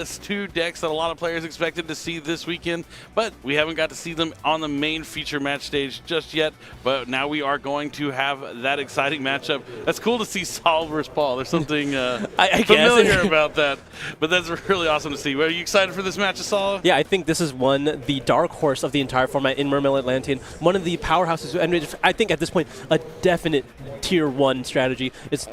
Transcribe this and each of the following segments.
It's two decks that a lot of players expected to see this weekend, but we haven't got to see them on the main feature match stage just yet. But now we are going to have that exciting matchup. That's cool to see Saul versus Paul. There's something I familiar about that, but that's really awesome to see. Are you excited for this match, Saul? Yeah, I think this is the dark horse of the entire format in Mermail Atlantean. One of the powerhouses, and I think at this point, a definite tier 1 strategy. It's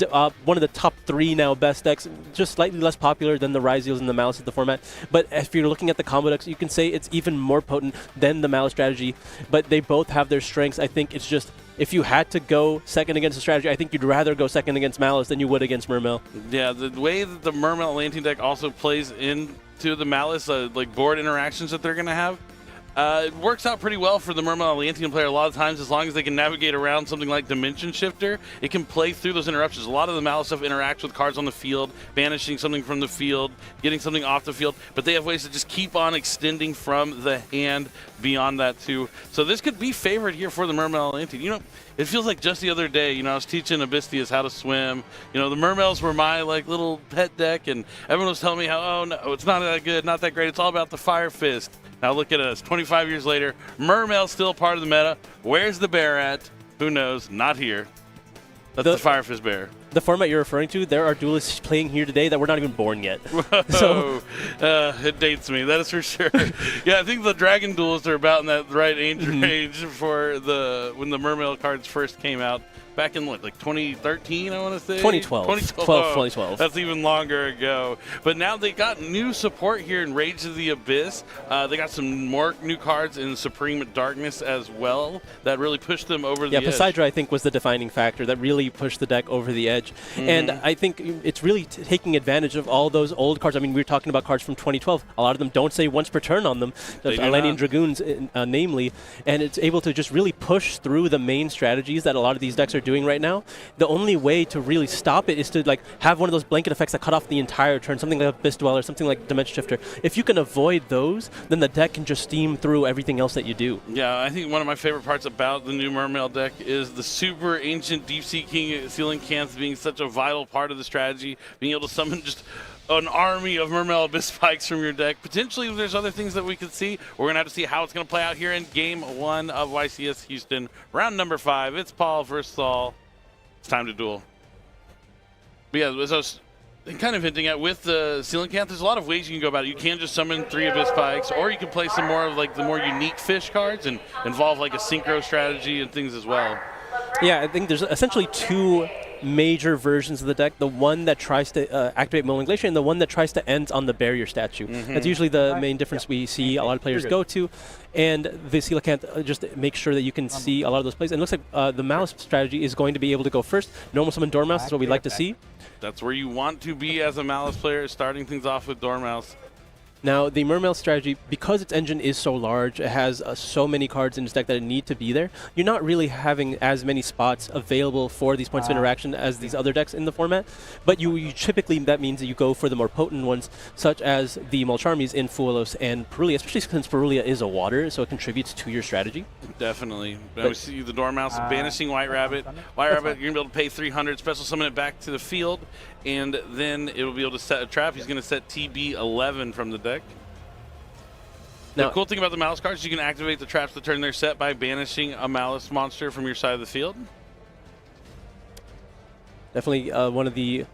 one of the top 3 now best decks, just slightly less popular than the Ryzeals and the Maliss of the format. But if you're looking at the combo decks, you can say it's even more potent than the Maliss strategy. But they both have their strengths. I think it's just, if you had to go second against a strategy, I think you'd rather go second against Maliss than you would against Mermail. Yeah, the way that the Mermail Atlantean deck also plays into the Maliss, like board interactions that they're going to have, it works out pretty well for the Mermail Atlantean player a lot of times, as long as they can navigate around something like Dimension Shifter. It can play through those interruptions. A lot of the Maliss stuff interacts with cards on the field, banishing something from the field, getting something off the field, but they have ways to just keep on extending from the hand beyond that too. So this could be favored here for the Mermail Atlantean. You know, it feels like just the other day, I was teaching Abystheus how to swim. The Mermails were my little pet deck, and everyone was telling me how, oh no, it's not that good, not that great. It's all about the Fire Fist. Now look at us, 25 years later, Mermail's still part of the meta. Where's the bear at? Who knows? Not here. That's the Fire Fist bear. The format you're referring to, there are duelists playing here today that were not even born yet. So it dates me, that is for sure. Yeah, I think the Dragon duelists are about in that right age range for when the Mermail cards first came out. Back in, 2013, I want to say? 2012. 2012. That's even longer ago. But now they got new support here in Rage of the Abyss. They got some more new cards in Supreme Darkness as well that really pushed them over the edge. Yeah, Poseidra, I think, was the defining factor that really pushed the deck over the edge. And I think it's really taking advantage of all those old cards. I mean, we were talking about cards from 2012. A lot of them don't say once per turn on them. The Atlantean Dragoons, namely. And it's able to just really push through the main strategies that a lot of these decks are doing right now. The only way to really stop it is to have one of those blanket effects that cut off the entire turn, something like Abyss Dweller, something like Dimension Shifter. If you can avoid those, then the deck can just steam through everything else that you do. Yeah, I think one of my favorite parts about the new Mermail deck is the super ancient Deep Sea King Ceiling Cants being such a vital part of the strategy, being able to summon just an army of Mermail Abyss Spikes from your deck. Potentially there's other things that we could see. We're going to have to see how it's going to play out here in Game 1 of YCS Houston. Round number 5. It's Paul versus Saul. It's time to duel. But yeah, as I was kind of hinting at, with the Ceiling Cant, there's a lot of ways you can go about it. You can just summon 3 Abyss Spikes, or you can play some more of the more unique fish cards and involve a synchro strategy and things as well. Yeah, I think there's essentially 2 major versions of the deck. The one that tries to activate Moaning Glacier, and the one that tries to end on the barrier statue. That's usually the main difference we see a lot of players go to. And the Coelacanth just makes sure that you can see a lot of those plays. And it looks like the Maliss strategy is going to be able to go first. Normal summon Dormouse is what we like to see. That's where you want to be as a Maliss player, starting things off with Dormouse. Now, the Mermail strategy, because its engine is so large, it has so many cards in its deck that need to be there, you're not really having as many spots available for these points of interaction as these other decks in the format. But you typically, that means that you go for the more potent ones, such as the Mulcharmies in Fuelos and Perulia, especially since Perulia is a water, so it contributes to your strategy. Definitely. Now we see the Dormouse banishing White Rabbit. White Rabbit, you're going to be able to pay 300, special summon it back to the field, and then it will be able to set a trap. He's going to set TB11 from the deck. Now, the cool thing about the Maliss cards is you can activate the traps to turn their set by banishing a Maliss monster from your side of the field. Definitely one of the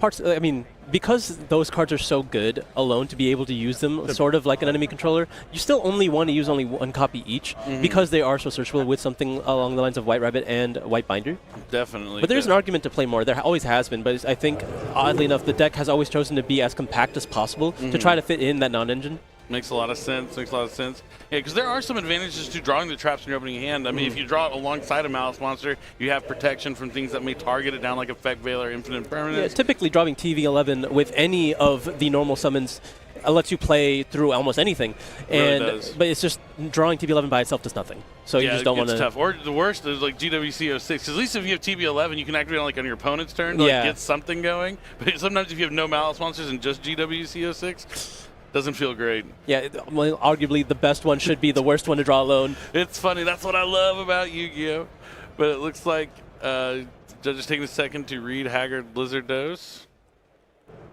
parts, I mean, because those cards are so good alone to be able to use them sort of like an enemy controller, you still only want to use only 1 copy each because they are so searchable with something along the lines of White Rabbit and White Binder. Definitely. But there's an argument to play more. There always has been, but I think, oddly enough, the deck has always chosen to be as compact as possible to try to fit in that non-engine. Makes a lot of sense. Makes a lot of sense. Yeah, because there are some advantages to drawing the traps in your opening hand. I mean, if you draw it alongside a Maliss monster, you have protection from things that may target it down, like Effect Veil or Infinite Permanence. Yeah, typically, drawing TV11 with any of the normal summons lets you play through almost anything. It really does. But it's just drawing TV11 by itself does nothing. So you just don't want to. It's tough. Or the worst is GWC06. Because at least if you have TB11, you can activate on your opponent's turn to get something going. But sometimes if you have no Maliss monsters and just GWC06. Doesn't feel great. Yeah, well, arguably the best one should be the worst one to draw alone. It's funny. That's what I love about Yu-Gi-Oh! But it looks like judges taking a second to read Haggard Lizard Dose.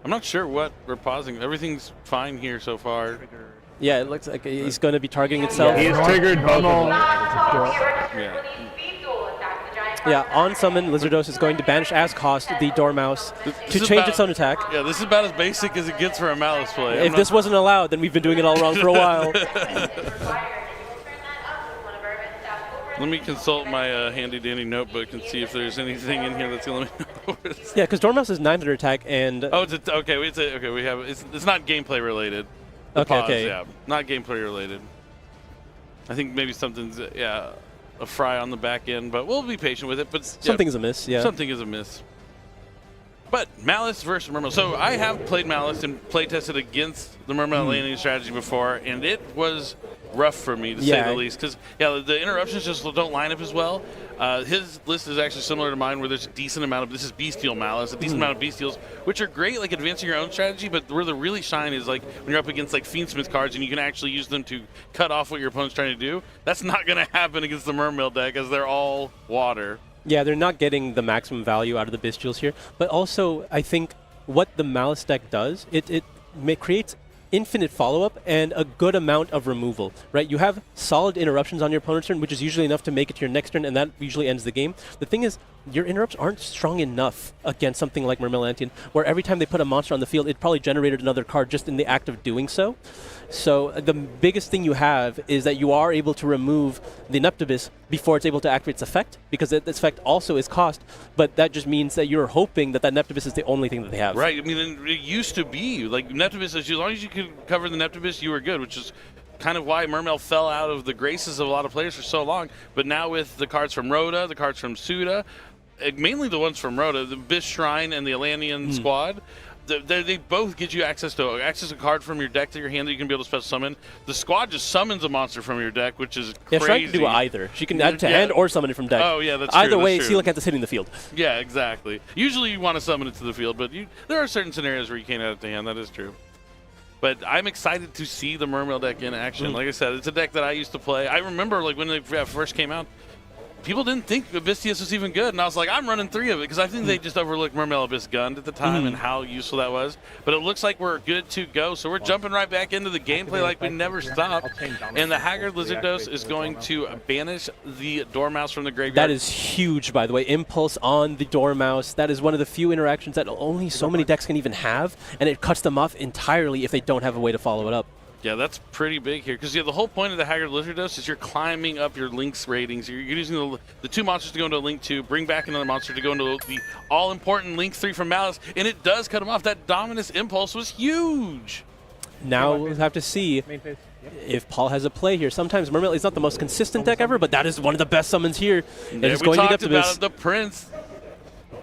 I'm not sure what we're pausing. Everything's fine here so far. Yeah, it looks like he's going to be targeting itself. He's triggered Mermail. Yeah. Yeah, on summon, Lizardos is going to banish as cost the Dormouse to change its own attack. Yeah, let is as basic as it gets for a Maliss play. If this wasn't allowed, then we've been doing it all wrong for a while. Let me consult my handy-dandy notebook and see if there's anything in here that's going to let me know. Yeah, because Dormouse is 900 attack, and... Oh, okay, we have... It's not gameplay related. Okay. Yeah, not gameplay related. I think maybe something's, a fry on the back end, but we'll be patient with it. But something's amiss, yeah. Something is amiss. But Maliss versus Mermail. So I have played Maliss and play tested against the Mermail landing strategy before, and it was rough for me to say the least. Because the interruptions just don't line up as well. His list is actually similar to mine, where there's a decent amount of Bestial Maliss, a decent amount of Bestials, which are great, like advancing your own strategy. But where the really shine is like when you're up against like Fiendsmith cards, and you can actually use them to cut off what your opponent's trying to do. That's not going to happen against the Mermail deck, as they're all water. Yeah, they're not getting the maximum value out of the Bestials here. But also, I think what the Malice deck does, it creates infinite follow-up and a good amount of removal, right? You have solid interruptions on your opponent's turn, which is usually enough to make it to your next turn, and that usually ends the game. The thing is, your interrupts aren't strong enough against something like Mermail Atlantean, where every time they put a monster on the field, it probably generated another card just in the act of doing so. So the biggest thing you have is that you are able to remove the Neptibus before it's able to activate its effect, because its effect also is cost, but that just means that you're hoping that Neptibus is the only thing that they have. Right. I mean, it used to be, like, Neptibus, as long as you could cover the Neptibus, you were good, which is kind of why Mermail fell out of the graces of a lot of players for so long. But now with the cards from Rhoda, the cards from Suda, mainly the ones from Rhoda, the Bish Shrine and the Atlantean squad, they both get you access to a card from your deck to your hand that you can be able to special summon. The squad just summons a monster from your deck, which is crazy. Yeah, Shrine can do either. She can add to hand or summon it from deck. Oh, yeah, that's true. Either way, Coelacanth is hitting the field. Yeah, exactly. Usually you want to summon it to the field, but there are certain scenarios where you can't add it to hand. That is true. But I'm excited to see the Mermail deck in action. Like I said, it's a deck that I used to play. I remember, like, when they first came out, people didn't think Abyssius was even good, and I was like, I'm running 3 of it, because I think they just overlooked Mermail Abyss Gund at the time and how useful that was. But it looks like we're good to go, so we're jumping right back into the gameplay like we never stopped. And the Haggard Lizardos is going to banish the Dormouse from the graveyard. That is huge, by the way. Impulse on the Dormouse. That is one of the few interactions that only so many decks can even have, and it cuts them off entirely if they don't have a way to follow it up. Yeah, that's pretty big here, because the whole point of the Haggard Lizardos is you're climbing up your links ratings. You're using the 2 monsters to go into Link 2, bring back another monster to go into the all-important Link 3 from Maliss, and it does cut them off. That Dominus Impulse was huge. Now we'll have to see if Paul has a play here. Sometimes Mermail is not the most consistent deck ever, but that is one of the best summons here. And we talked about the Prince.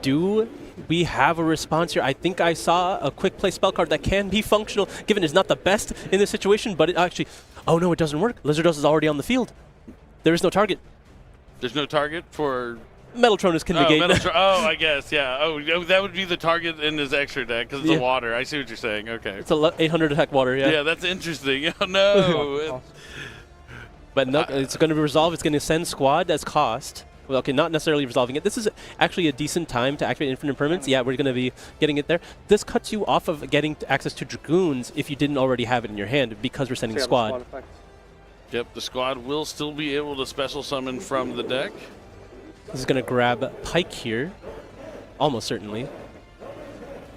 Do we have a response here? I think I saw a quick play spell card that can be functional, given it's not the best in this situation, but it actually... Oh, no, it doesn't work. Lizardos is already on the field. There is no target. There's no target for... Metaltronus can negate. I guess, yeah. Oh, that would be the target in his extra deck, because it's the water. I see what you're saying. Okay. It's a 800 attack water, yeah. Yeah, that's interesting. Oh, no. But no, it's going to be resolved. It's going to send squad as cost. Well, okay, not necessarily resolving it. This is actually a decent time to activate infinite permanence. Yeah, we're going to be getting it there. This cuts you off of getting access to Dragoons if you didn't already have it in your hand, because we're sending squad. Yep, the squad will still be able to special summon from the deck. This is going to grab Pike here, almost certainly.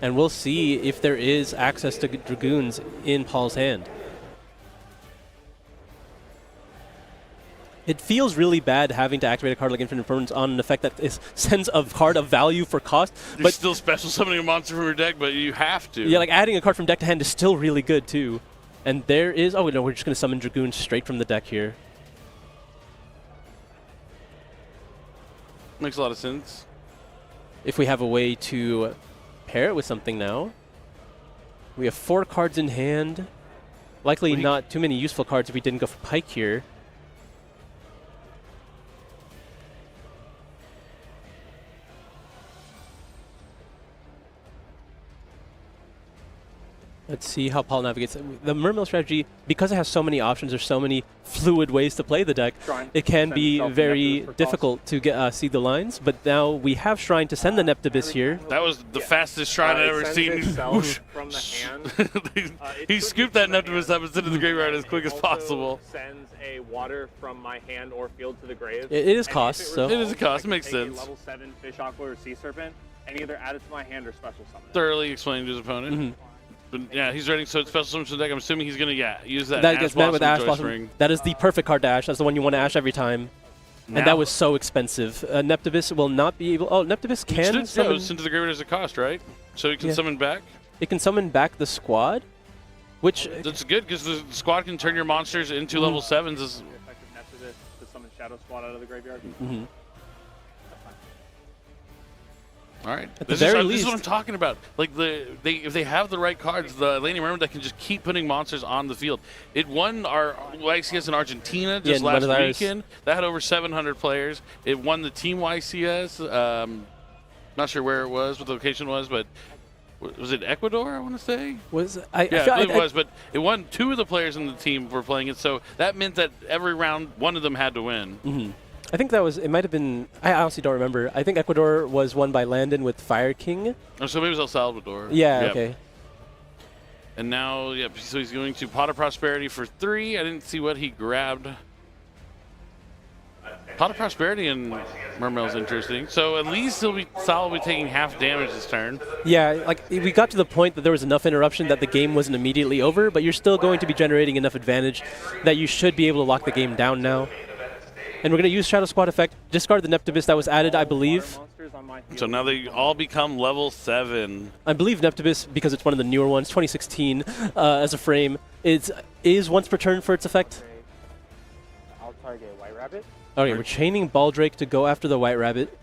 And we'll see if there is access to Dragoons in Paul's hand. It feels really bad having to activate a card like Infinite Permanence on an effect that sends a card of value for cost. You're still special summoning a monster from your deck, but you have to. Yeah, like adding a card from deck to hand is still really good too. And there is... Oh, no, we're just going to summon Dragoon straight from the deck here. Makes a lot of sense. If we have a way to pair it with something now. We have 4 cards in hand. Likely not too many useful cards if we didn't go for Pike here. Let's see how Paul navigates. The Mermail strategy, because it has so many options, there's so many fluid ways to play the deck, it can be very difficult to get see the lines. But now we have Shrine to send the Neptibus here. That was the fastest Shrine I've ever seen. From the hand. He scooped that Neptibus up and sent it to the graveyard as quick as possible. Sends a water from my hand or field to the grave. It is cost, so it is a cost. It makes sense. Level 7 Fish Aqua or Sea Serpent and either add it to my hand or special summon it. Thoroughly explained to his opponent. But yeah, he's ready. So it's special summon to the deck. I'm assuming he's going to use that. That gets met with Ash Joyce Blossom. Ring. That is the perfect card to Ash. That's the one you want to Ash every time. Now, and that was so expensive. Neptibus will not be able. Oh, Neptibus can summon. It's into the graveyard as a cost, right? So he can summon back. It can summon back the squad, which that's good because the squad can turn your monsters into level 7s. Effective Neptibus to summon Shadow Squad out of the graveyard. All right. At the very least, this is what I'm talking about. Like if they have the right cards, the Atlantean Mermail deck can just keep putting monsters on the field. It won our YCS in Argentina just last weekend. That had over 700 players. It won the Team YCS. Not sure where it was, what the location was, but was it Ecuador? I want to say. I believe it was, but it won. 2 of the players in the team were playing it, so that meant that every round one of them had to win. I think it might have been, I honestly don't remember. I think Ecuador was won by Landon with Fire King. Oh, so maybe it was El Salvador. Yeah, okay. And now, so he's going to Pot of Prosperity for 3. I didn't see what he grabbed. Pot of Prosperity and Mermail's interesting. So at least Saul will be taking half damage this turn. Yeah, like we got to the point that there was enough interruption that the game wasn't immediately over, but you're still going to be generating enough advantage that you should be able to lock the game down now. And we're going to use Shadow Squad effect, discard the Neptibus that was added, I believe. So now they all become level 7. I believe Neptibus, because it's one of the newer ones, 2016 as a frame, is once per turn for its effect. I'll target White Rabbit. Okay, we're chaining Baldrake to go after the White Rabbit.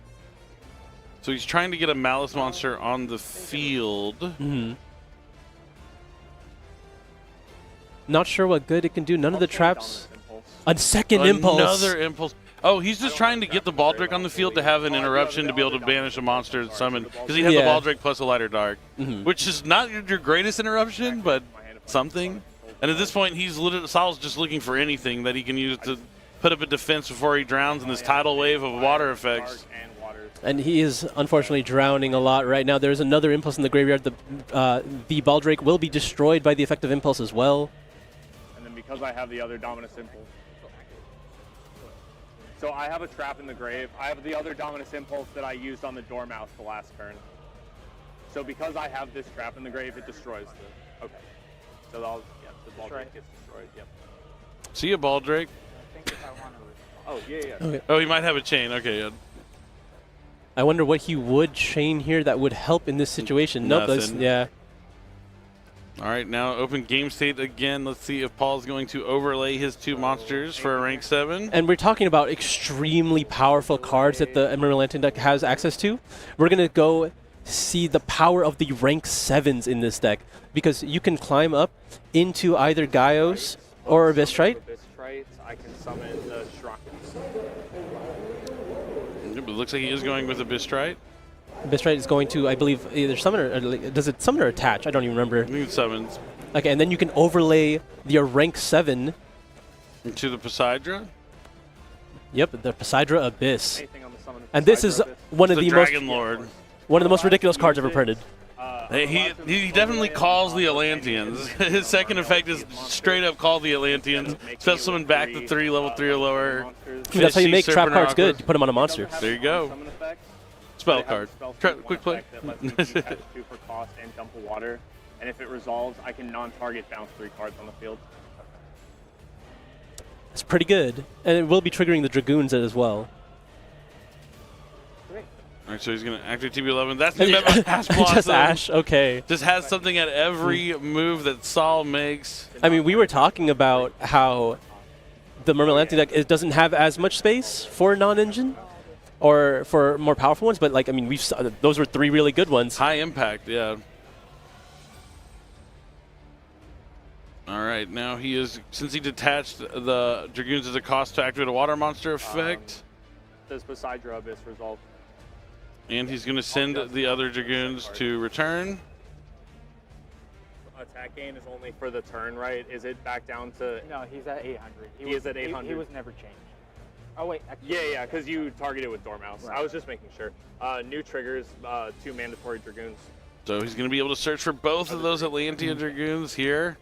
So he's trying to get a Maliss monster on the field. Not sure what good it can do. None of the traps. A second impulse. Another impulse. Oh, he's just trying to get the Baldrake on the field to have an interruption to be able to banish a monster and summon. Because he has the Baldrake plus a Lighter Dark, which is not your greatest interruption, but something. And at this point, Saul's just looking for anything that he can use to put up a defense before he drowns in this tidal wave of water effects. And he is unfortunately drowning a lot right now. There's another impulse in the graveyard. The Baldrake will be destroyed by the effective impulse as well. And then because I have the other Dominus Impulse. So I have a trap in the grave. I have the other Dominus Impulse that I used on the Dormouse the last turn. So because I have this trap in the grave, it destroys the... Okay. So the Baldrake gets destroyed, yep. See a Baldrake? I think if I want to... Oh, yeah. Okay. Oh, he might have a chain. Okay, yeah. I wonder what he would chain here that would help in this situation. Nope, yeah. All right, now open game state again. Let's see if Paul's going to overlay his 2 monsters for a rank 7. And we're talking about extremely powerful cards that the Atlantean deck has access to. We're going to go see the power of the rank 7s in this deck, because you can climb up into either Gaios or Abystrite. I can summon the Shrine. It looks like he is going with Abystrite. Abystrite is going to, I believe, either summon or does it summon or attach? I don't even remember. I think it summons. Okay, and then you can overlay your rank 7 into the Poseidra. Yep, the Poseidra Abyss. And this is one of the Dragon Lord. One of the most ridiculous cards ever printed. He definitely calls the Atlanteans. His second effect is straight up call the Atlanteans. Special summon back to 3 level 3 or lower. That's how you make trap cards good. You put them on a monster. There you go. Spell card. Quick play. For cost and dump of water. And if it resolves, I can non-target bounce 3 cards on the field. It's pretty good. And it will be triggering the Dragoons as well. All right, so he's going to activate TB11. That's the Ash Blossom. Just Ash, okay. Just has something at every move that Saul makes. I mean, we were talking about how the Mermail Atlantean deck doesn't have as much space for non-engine or for more powerful ones, but like, I mean, those were 3 really good ones. High impact, yeah. All right, now he is, since he detached the Dragoons as a cost to activate a water monster effect. Does Poseidra Abyss resolve? And he's going to send the other Dragoons to return. attack gain is only for the turn, right? Is it back down to... No, he's at 800. He is at 800. He was never changed. Oh, wait. Actually, Yeah, because you targeted with Dormouse. Right. I was just making sure. New triggers, 2 mandatory Dragoons. So he's going to be able to search for both of those Atlantean Dragoons here.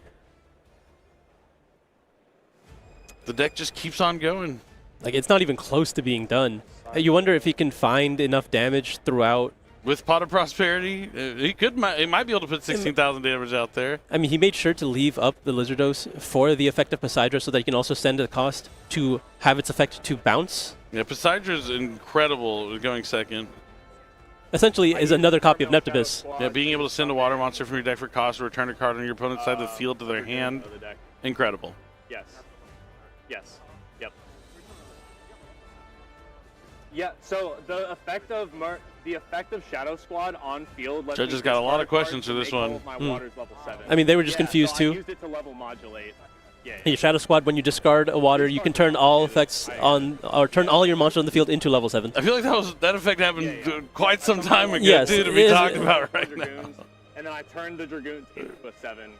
The deck just keeps on going. Like, it's not even close to being done. You wonder if he can find enough damage throughout. With Pot of Prosperity, he might be able to put 16,000 damage out there. I mean, he made sure to leave up the Lizardos for the effect of Poseidra so that he can also send a cost to have its effect to bounce. Yeah, Poseidra's incredible going second. Essentially is another copy of Neptibus. Yeah, being able to send a water monster from your deck for cost or return a card on your opponent's side of the field to their hand. Incredible. Yes. Yes. Yep. Yeah, so the effect of Shadow Squad on field. Judges got a lot of questions for this one. My water's level 7. I mean, they were just confused so too. I used it to level modulate. Yeah. Your Shadow Squad, when you discard a water, you can turn all effects on, or turn all your monsters on the field into level 7. I feel like that effect happened quite some time ago, Yes, too, to be it is. talked about right now. And then I turned the Dragoons into a 7,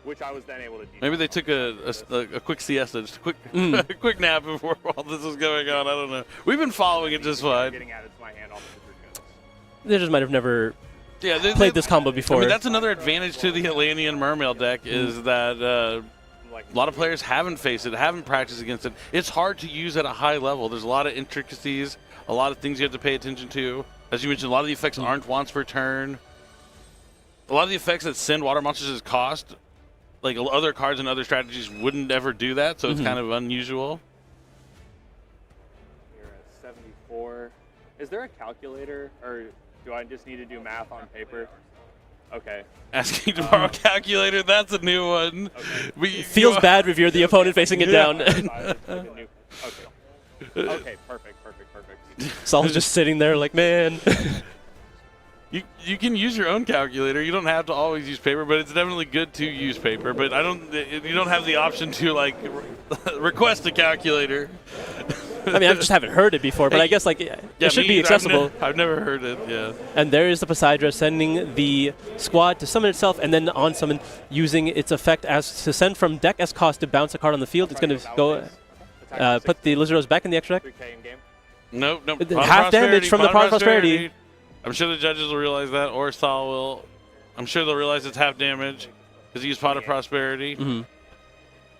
which I was then able to do. Maybe they took a quick siesta, just a quick nap before all this was going on. I don't know. We've been following it just fine. Getting added to my hand off of the Dragoons. They just might have never Yeah, played this combo before. I mean, that's another advantage to the Atlantean Mermail deck is that a lot of players haven't faced it, haven't practiced against it. It's hard to use at a high level. There's a lot of intricacies, a lot of things you have to pay attention to. As you mentioned, a lot of the effects aren't once per turn. A lot of the effects that send water monsters as cost, like other cards and other strategies wouldn't ever do that, so it's kind of unusual. You're at 74. Is there a calculator, or do I just need to do math on paper? Okay. Asking to borrow a calculator, that's a new one. Okay. Feels bad if you're the opponent facing it down. Okay. Okay, perfect. Saul's just sitting there like, man. You can use your own calculator. You don't have to always use paper, but it's definitely good to use paper. But you don't have the option to like request a calculator. I mean, I just haven't heard it before, but I guess like it should be accessible. I've never heard it. Yeah. And there is the Poseidra sending the squad to summon itself, and then on summon using its effect as to send from deck as cost to bounce a card on the field. It's going to go put the Lizardos back in the extra deck. 3K in game. Nope. Half damage from the Pot of Prosperity. I'm sure the judges will realize that, or Saul will. I'm sure they'll realize it's half damage because he used Pot of Prosperity.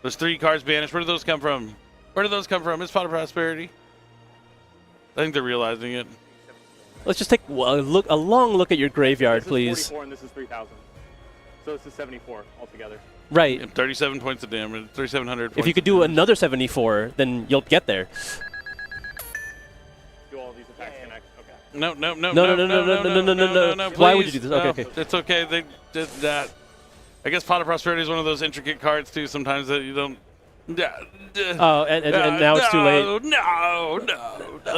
There's 3 cards banished. Where do those come from? It's Pot of Prosperity. I think they're realizing it. Let's just take a long look at your graveyard, This please. is 44 and this is 3,000. So this is 74 altogether. Right. And 37 points of damage. 3,700 points. If you could do another 74, then you'll get there. Do all these attacks connect? Okay. No. Why would you do this? Okay. It's okay. They did that. I guess Pot of Prosperity is one of those intricate cards too. Sometimes that you don't. Oh, and now it's too late. No.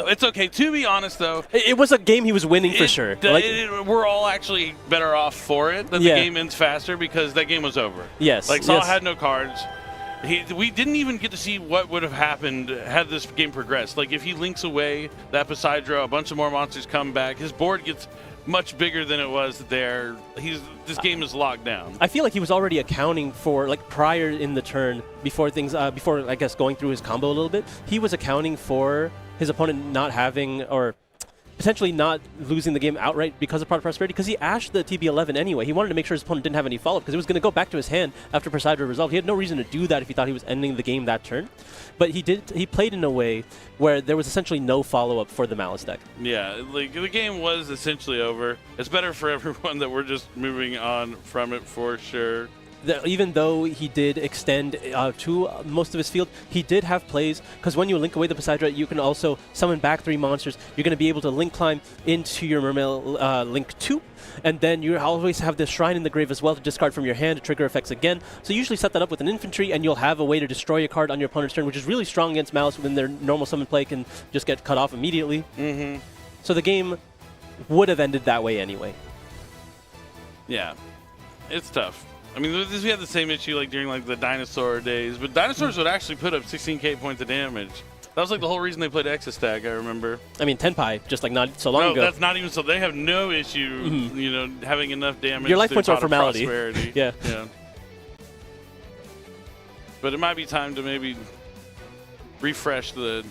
It's okay. To be honest, though, It was a game he was winning for sure. We're all actually better off for it that the game ends faster because that game was over. Yes. Like Saul had no cards. We didn't even get to see what would have happened had this game progressed. Like if he links away that Poseidra, a bunch of more monsters come back, his board gets much bigger than it was there. This game is locked down. I feel like he was already accounting for, like, prior in the turn, before I guess going through his combo a little bit, he was accounting for his opponent not having, or potentially not losing the game outright because of Pot of Prosperity, because he ashed the TB11 anyway. He wanted to make sure his opponent didn't have any follow-up, because it was going to go back to his hand after Poseidra resolved. He had no reason to do that if he thought he was ending the game that turn. But he played in a way where there was essentially no follow-up for the Maliss deck. Yeah, like the game was essentially over. It's better for everyone that we're just moving on from it for sure. Even though he did extend to most of his field, he did have plays, because when you link away the Poseidra, you can also summon back 3 monsters. You're going to be able to link climb into your Mermail link 2, and then you always have this Shrine in the Grave as well to discard from your hand to trigger effects again. So you usually set that up with an infantry, and you'll have a way to destroy a card on your opponent's turn, which is really strong against Maliss when their normal summon play can just get cut off immediately. So the game would have ended that way anyway. Yeah, it's tough. I mean, we had the same issue like during like the dinosaur days, but dinosaurs would actually put up 16k points of damage. That was like the whole reason they played Exostag, I remember. I mean, Tenpai, just like not so long No, ago. that's not even so. They have no issue, you know, having enough damage. Your life to points are Pot of formality. Prosperity. Yeah. Yeah. But it might be time to maybe refresh the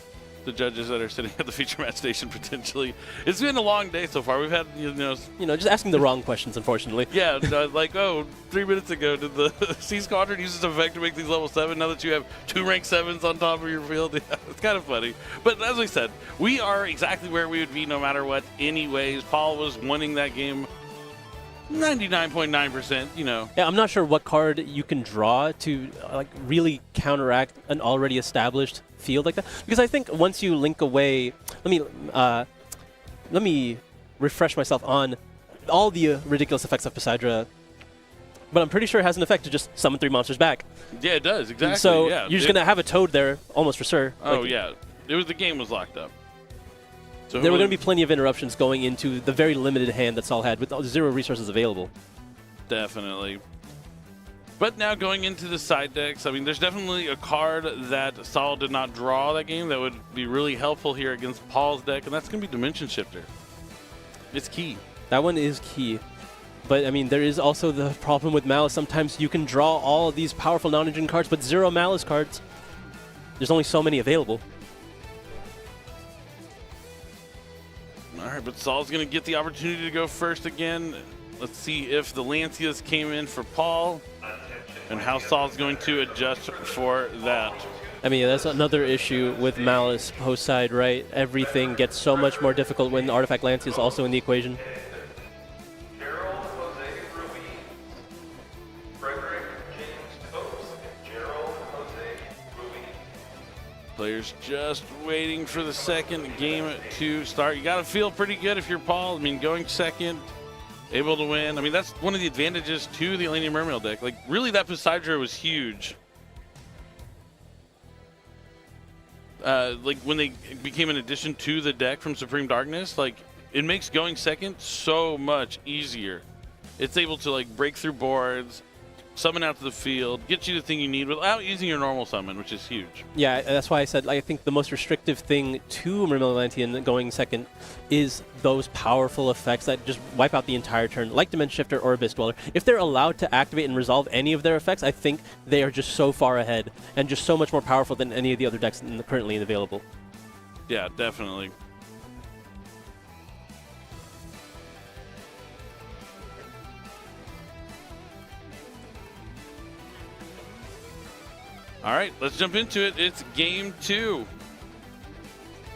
judges that are sitting at the feature match station potentially. It's been a long day so far. We've had, you know, just asking the wrong questions, unfortunately. yeah, like, 3 minutes ago, did the C Squadron use this effect to make these level 7 now that you have 2 rank 7s on top of your field? Yeah, it's kind of funny. But as we said, we are exactly where we would be no matter what anyways. Paul was winning that game 99.9%, you know. Yeah, I'm not sure what card you can draw to like really counteract an already established field like that, because I think once you link away, let me refresh myself on all the ridiculous effects of Poseidra, but I'm pretty sure it has an effect to just summon 3 monsters back. Yeah, it does, exactly. So yeah, you're just gonna have a Toad there almost for sure. Oh Like, yeah, the game was locked up. So there were going to be plenty of interruptions going into the very limited hand that Saul had with 0 resources available. Definitely. But now going into the side decks, I mean, there's definitely a card that Saul did not draw that game that would be really helpful here against Paul's deck, and that's going to be Dimension Shifter. It's key. That one is key. But, I mean, there is also the problem with Maliss. Sometimes you can draw all of these powerful non-engine cards, but 0 Maliss cards. There's only so many available. All right, but Saul's going to get the opportunity to go first again. Let's see if the Lancias came in for Paul and how Saul's going to adjust for that. I mean, that's another issue with Maliss post-side, right? Everything gets so much more difficult when Artifact Lancia is also in the equation. Players just waiting for the second game to start. You got to feel pretty good if you're Paul. I mean, going second, able to win. I mean, that's one of the advantages to the Atlantean Mermail deck. Like, really, that Poseidra was huge. Like, when they became an addition to the deck from Supreme Darkness, like, it makes going second so much easier. It's able to, like, break through boards, summon out to the field, get you the thing you need without using your normal summon, which is huge. Yeah, that's why I said I think the most restrictive thing to Mermail Atlantean going second is those powerful effects that just wipe out the entire turn, like Dimension Shifter or Abyss Dweller. If they're allowed to activate and resolve any of their effects, I think they are just so far ahead and just so much more powerful than any of the other decks currently available. Yeah, definitely. All right, let's jump into it. It's game 2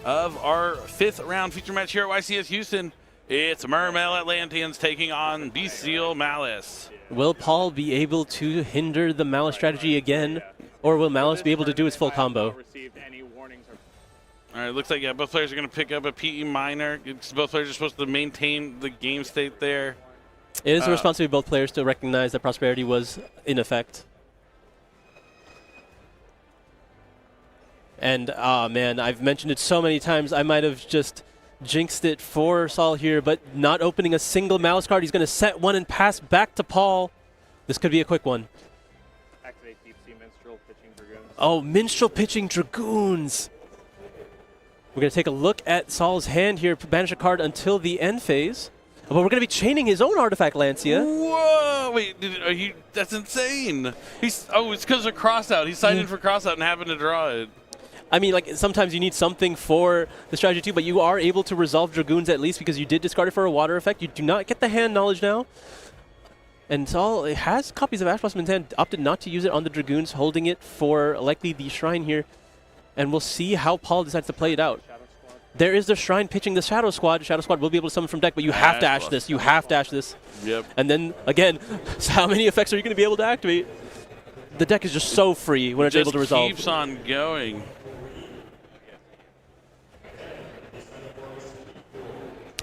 of our 5th round feature match here at YCS Houston. It's Mermail Atlanteans taking on Bestial Maliss. Will Paul be able to hinder the Maliss strategy again, or will Maliss be able to do its full combo? All right, looks like, yeah, both players are going to pick up a PE minor. Both players are supposed to maintain the game state there. It is the responsibility of both players to recognize that Prosperity was in effect. And, man, I've mentioned it so many times, I might have just jinxed it for Saul here, but not opening a single Maliss card. He's going to set one and pass back to Paul. This could be a quick one. Activate Deep Sea Minstrel, pitching Dragoons. Oh, Minstrel pitching Dragoons. We're going to take a look at Saul's hand here, banish a card until the end phase. But we're going to be chaining his own Artifact Lancia. Whoa! Wait, that's insane. It's because of Crossout. He signed in for Crossout and happened to draw it. I mean, like, sometimes you need something for the strategy too, but you are able to resolve Dragoons at least because you did discard it for a water effect. You do not get the hand knowledge now. And Saul has copies of Ash Blossom in his hand, opted not to use it on the Dragoons, holding it for likely the Shrine here. And we'll see how Paul decides to play it out. There is the Shrine pitching the Shadow Squad. Shadow Squad will be able to summon from deck, but you have to Ash this. You have to Ash this. Yep. And then, again, how many effects are you going to be able to activate? The deck is just so free when it's able to resolve. It keeps on going.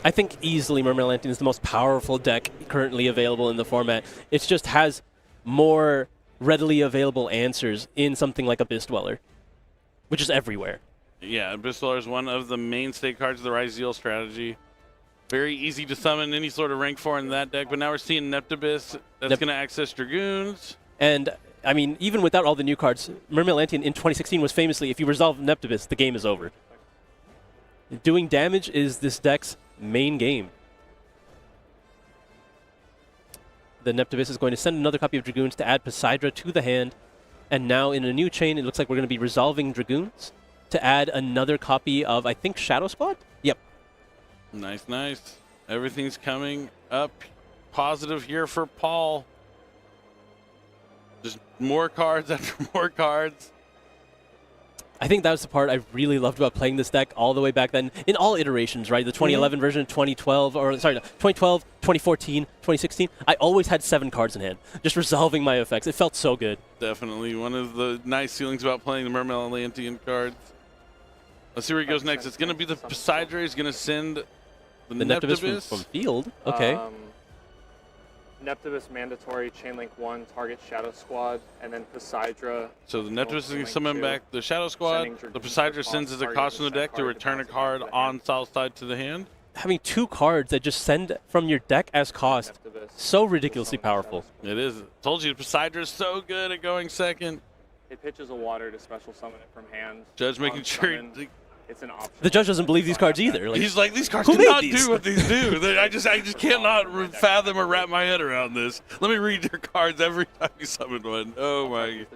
I think easily Mermail Atlantean is the most powerful deck currently available in the format. It just has more readily available answers in something like Abyss Dweller, which is everywhere. Yeah, Abyss Dweller is one of the mainstay cards of the Rise Zeal strategy. Very easy to summon any sort of rank 4 in that deck, but now we're seeing Neptabyss that's going to access Dragoons. And I mean, even without all the new cards, Mermail Atlantean in 2016 was famously, if you resolve Neptibus, the game is over. Doing damage is this deck's main game. The Neptibus is going to send another copy of Dragoons to add Poseidra to the hand. And now in a new chain, it looks like we're going to be resolving Dragoons to add another copy of, I think, Shadow Squad? Yep. Nice, nice. Everything's coming up positive here for Paul. Just more cards after more cards. I think that was the part I really loved about playing this deck all the way back then, in all iterations, right? The 2011 version, 2012, or sorry, 2012, 2014, 2016. I always had 7 cards in hand, just resolving my effects. It felt so good. Definitely one of the nice feelings about playing the Mermail Atlantean cards. Let's see where he goes next. It's going to be the Poseidra. He's going to send the Neptibus from field. Okay. Neptibus mandatory, Chainlink 1, target Shadow Squad, and then Poseidra. So the Neptibus is going to summon back the Shadow Squad. The Poseidra sends as a cost from the deck to return a card on Saul's side to the hand. Having 2 cards that just send from your deck as cost, so ridiculously powerful. It is. Told you, Poseidra is so good at going second. It pitches a water to special summon it from hand. Judge making sure. It's an option. The judge doesn't believe these cards either. He's like, these cards who do not made these? do what these do. I just cannot fathom or wrap my head around this. Let me read your cards every time you summon one. Oh my.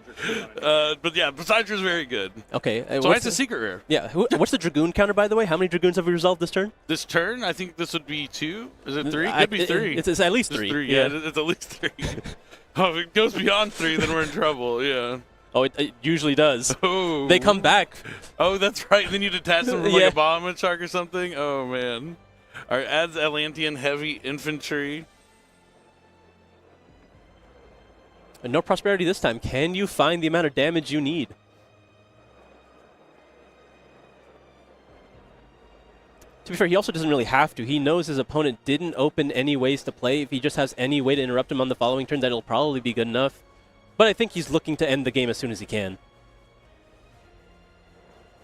But yeah, Poseidra is very good. Okay. So that's a secret rare. Yeah. What's the Dragoon counter, by the way? How many Dragoons have we resolved this turn? This turn, I think this would be 2. Is it 3? Could be 3. It's at least 3. Yeah, it's at least 3. Oh, if it goes beyond 3, then we're in trouble. Yeah. Oh, it usually does. Oh. They come back. Oh, that's right. Then you detach them from like a bomb shark or something. Oh, man. All right, adds Atlantean heavy infantry. And no prosperity this time. Can you find the amount of damage you need? To be fair, he also doesn't really have to. He knows his opponent didn't open any ways to play. If he just has any way to interrupt him on the following turn, that'll probably be good enough. But I think he's looking to end the game as soon as he can.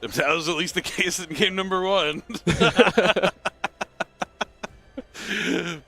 That was at least the case in game number 1.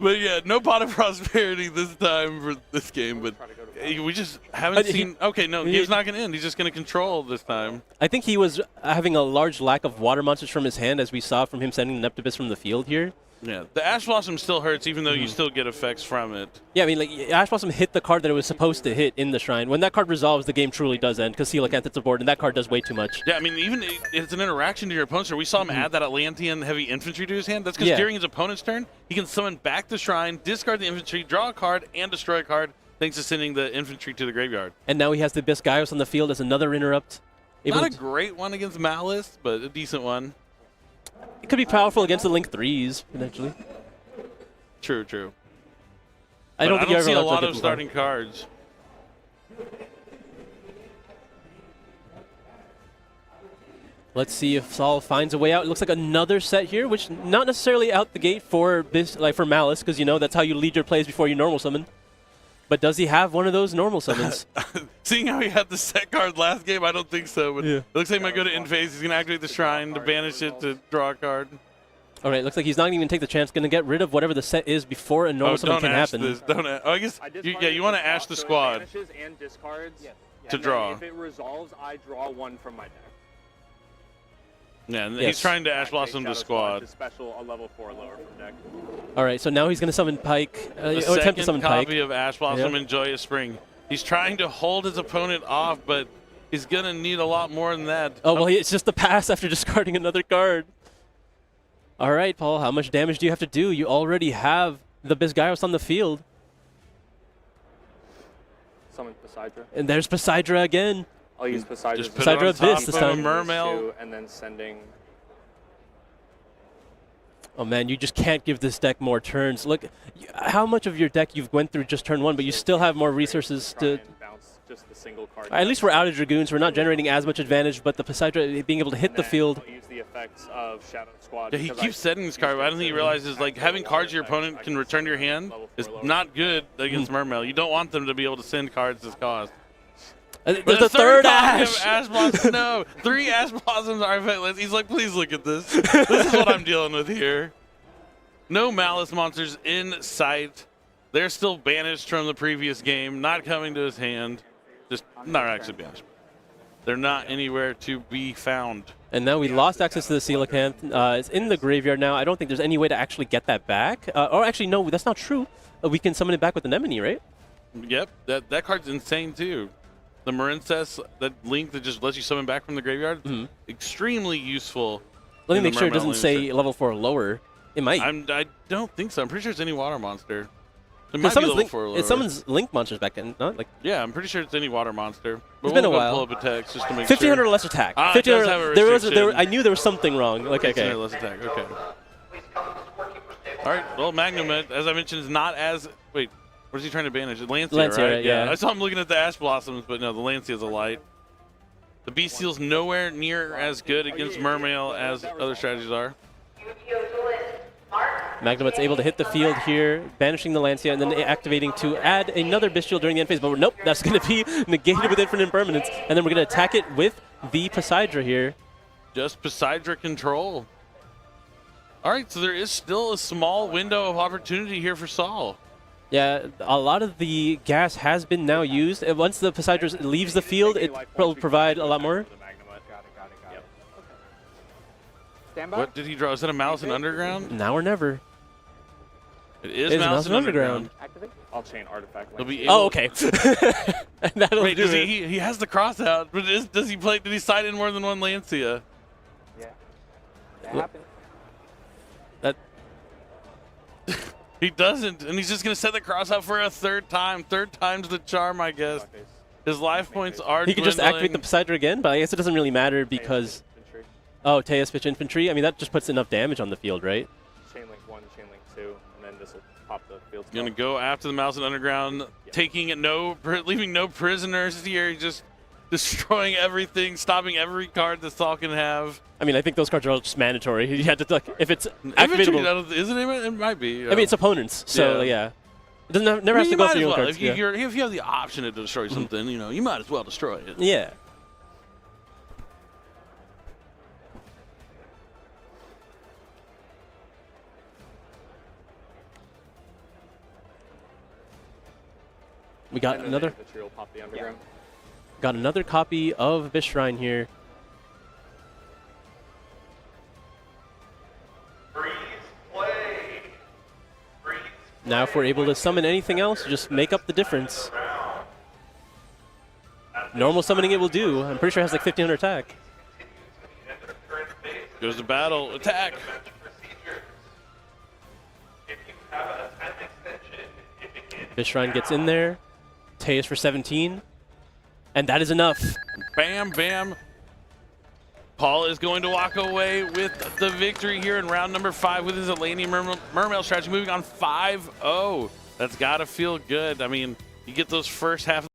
But yeah, no pot of prosperity this time for this game. But we just haven't seen. Okay, no, game's not going to end. He's just going to control this time. I think he was having a large lack of water monsters from his hand, as we saw from him sending the Neptibus from the field here. Yeah, the Ash Blossom still hurts, even though you still get effects from it. Yeah, I mean, like, Ash Blossom hit the card that it was supposed to hit in the Shrine. When that card resolves, the game truly does end, because Coelacanth hits the board, and that card does way too much. Yeah, I mean, even it's an interaction to your opponent's turn. We saw him add that Atlantean heavy infantry to his hand. That's because during his opponent's turn, he can summon back the Shrine, discard the infantry, draw a card, and destroy a card, thanks to sending the infantry to the graveyard. And now he has the Biscayos on the field as another interrupt. Not a great one against Maliss, but a decent one. It could be powerful against the Link 3s, potentially. True, true. I don't see a lot of starting cards. Let's see if Saul finds a way out. It looks like another set here, which not necessarily out the gate for Maliss, because you know that's how you lead your plays before you normal summon. But does he have one of those normal summons? Seeing how he had the set card last game, I don't think so. But it looks like he might go to end phase. He's going to activate the Shrine to banish it to draw a card. All right, looks like he's not even going to take the chance. Going to get rid of whatever the set is before a normal summon can happen. I guess, you want to ash the squad and discards to draw. If it resolves, I draw 1 from my deck. Yeah, and he's trying to Ash Blossom the squad. Special a level 4 lower from deck. All right, so now he's going to summon Pike. Attempt to summon copy Pike. of Ash Blossom and Joyous Spring. He's trying to hold his opponent off, but he's going to need a lot more than that. Oh, well, it's just the pass after discarding another card. All right, Paul, how much damage do you have to do? You already have the Bisgaios on the field. Summon Poseidra. And there's Poseidra again. I'll use Poseidra. Just put it on top of a Mermail. And then sending... Oh, man, you just can't give this deck more turns. Look, how much of your deck you've went through just turn 1, but you still have more resources to... Just the single card. At least we're out of Dragoons. We're not generating as much advantage, but the Poseidra being able to hit the field... I'll use the effects of Shadow Squad. Yeah, he keeps setting this card, but I don't think he realizes like having cards your opponent can return to your hand is not good against Mermail. You don't want them to be able to send cards as cost. There's the third copy Ash! Of Ash Blossom. No, 3 Ash Blossoms are effectless. He's like, please look at this. This is what I'm dealing with here. No Maliss monsters in sight. They're still banished from the previous game, not coming to his hand. Just not actually be honest. They're not anywhere to be found. And now we lost access to the Coelacanth. It's in the graveyard now. I don't think there's any way to actually get that back. Or actually, no, that's not true. We can summon it back with Anemone, right? Yep, that card's insane too. The Marincess, that link that just lets you summon back from the graveyard, extremely useful. Let me in the make sure it Mermail doesn't say level 4 or lower. It might. I don't think so. I'm pretty sure it's any water monster. It It might be summons, level 4 or lower. it summons link monsters back in, not like Yeah, I'm pretty sure it's any water monster. But It's been a we'll go while. pull up a text just to make 1500 sure. or less attack. Ah, it does 1500 have a there restriction. I knew there was something wrong. Okay, 1500 okay. less attack. Okay. All right. Well, Magnum, as I mentioned, is not as. Wait, what is he trying to banish? Lancia, Lancia, right? right, yeah. I saw him looking at the Ash Blossoms, but no, the Lancia is a light. The Beast Seal's nowhere near as good against Mermail as other strategies are. Magnemite's able to hit the field here, banishing the Lancia, and then activating to add another Bestial during the end phase. But nope, that's going to be negated with Infinite Impermanence. And then we're going to attack it with the Poseidra here. Just Poseidra control. All right, so there is still a small window of opportunity here for Saul. Yeah, a lot of the gas has been now used. Once the Poseidra leaves the field, it will provide a lot more. Got it. Okay. Stand by. What did he draw? Is that a Maliss in Underground? Now or never. It is It's Maliss in Underground. Activate. I'll chain artifact. He'll be Oh, able- okay. That'll Wait, do does it. he has the cross out, but does he play? Did he side in more than one Lancia? Yeah. That happened. That He doesn't, and he's just gonna set the cross out for a third time. Third time's the charm, I guess. His life points are. he could just activate the Poseidra again, but I guess it doesn't really matter because oh, Teus Pitch Infantry. I mean, that just puts enough damage on the field, right? Chain link 1, chain link 2, and then this will pop the field. Gonna go after the Maliss in Underground, taking it leaving no prisoners here. Just destroying everything, stopping every card that Saul can have. I mean, I think those cards are all just mandatory. You had to like if it's Infantry, activatable. isn't it? It might be. I mean, it's opponents, so yeah. It doesn't never I has mean, to you go might through as your own well. cards. If you have the option to destroy something, you might as well destroy it. Yeah. We got another Will pop the underground. copy of Abyss Shrine here. Now if we're able to summon anything else, just make up the difference. Normal summoning it will do. I'm pretty sure it has like 1500 attack. Goes to battle, attack. Abyss Shrine gets in there. Teus for 17. And that is enough. Bam, bam. Paul is going to walk away with the victory here in round number 5 with his Atlantean Mermail strategy, moving on 5-0. That's got to feel good. I mean, you get those first half